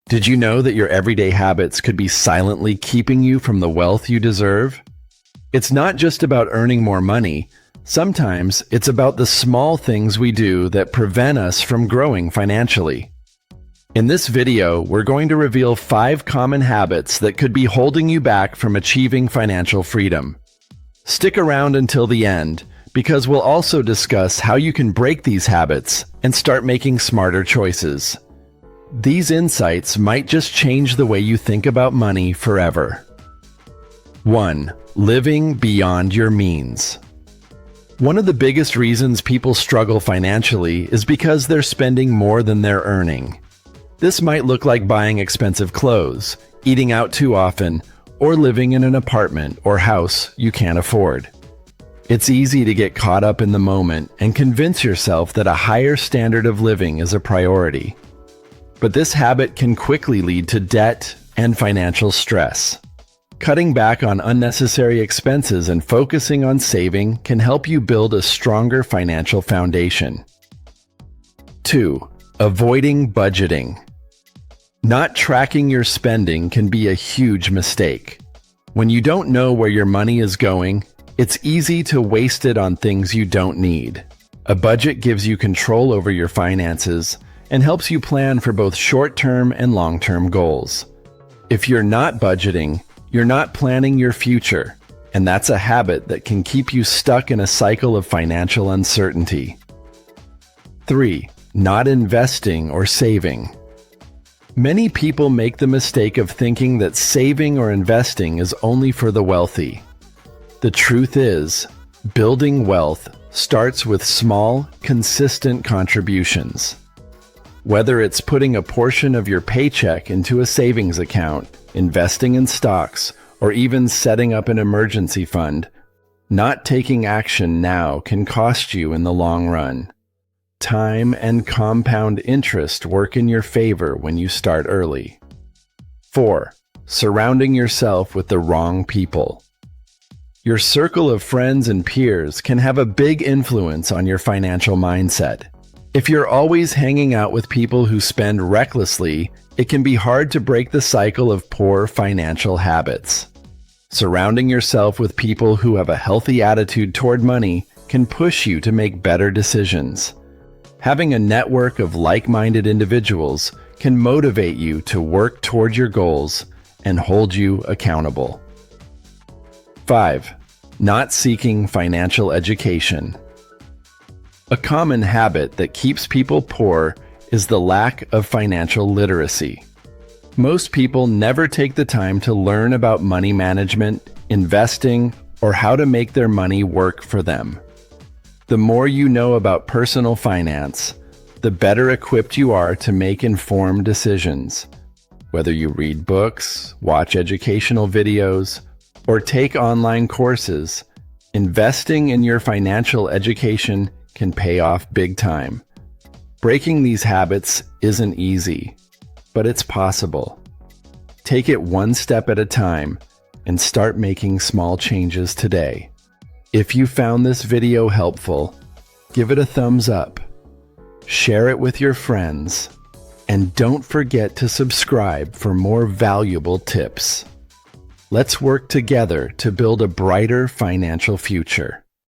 Did you know that your everyday habits could be silently keeping you from the wealth you deserve? It's not just about earning more money. Sometimes it's about the small things we do that prevent us from growing financially. In this video, we're going to reveal 5 common habits that could be holding you back from achieving financial freedom. Stick around until the end, because we'll also discuss how you can break these habits and start making smarter choices. These insights might just change the way you think about money forever. 1. Living beyond your means. One of the biggest reasons people struggle financially is because they're spending more than they're earning. This might look like buying expensive clothes, eating out too often, or living in an apartment or house you can't afford. It's easy to get caught up in the moment and convince yourself that a higher standard of living is a priority. But this habit can quickly lead to debt and financial stress. Cutting back on unnecessary expenses and focusing on saving can help you build a stronger financial foundation. 2. Avoiding budgeting. Not tracking your spending can be a huge mistake. When you don't know where your money is going, it's easy to waste it on things you don't need. A budget gives you control over your finances and helps you plan for both short-term and long-term goals. If you're not budgeting, you're not planning your future, and that's a habit that can keep you stuck in a cycle of financial uncertainty. 3. Not investing or saving. Many people make the mistake of thinking that saving or investing is only for the wealthy. The truth is, building wealth starts with small, consistent contributions. Whether it's putting a portion of your paycheck into a savings account, investing in stocks, or even setting up an emergency fund, not taking action now can cost you in the long run. Time and compound interest work in your favor when you start early. 4. Surrounding yourself with the wrong people. Your circle of friends and peers can have a big influence on your financial mindset. If you're always hanging out with people who spend recklessly, it can be hard to break the cycle of poor financial habits. Surrounding yourself with people who have a healthy attitude toward money can push you to make better decisions. Having a network of like-minded individuals can motivate you to work toward your goals and hold you accountable. 5. Not seeking financial education. A common habit that keeps people poor is the lack of financial literacy. Most people never take the time to learn about money management, investing, or how to make their money work for them. The more you know about personal finance, the better equipped you are to make informed decisions. Whether you read books, watch educational videos, or take online courses, investing in your financial education can pay off big time. Breaking these habits isn't easy, but it's possible. Take it one step at a time and start making small changes today. If you found this video helpful, give it a thumbs up, share it with your friends, and don't forget to subscribe for more valuable tips. Let's work together to build a brighter financial future.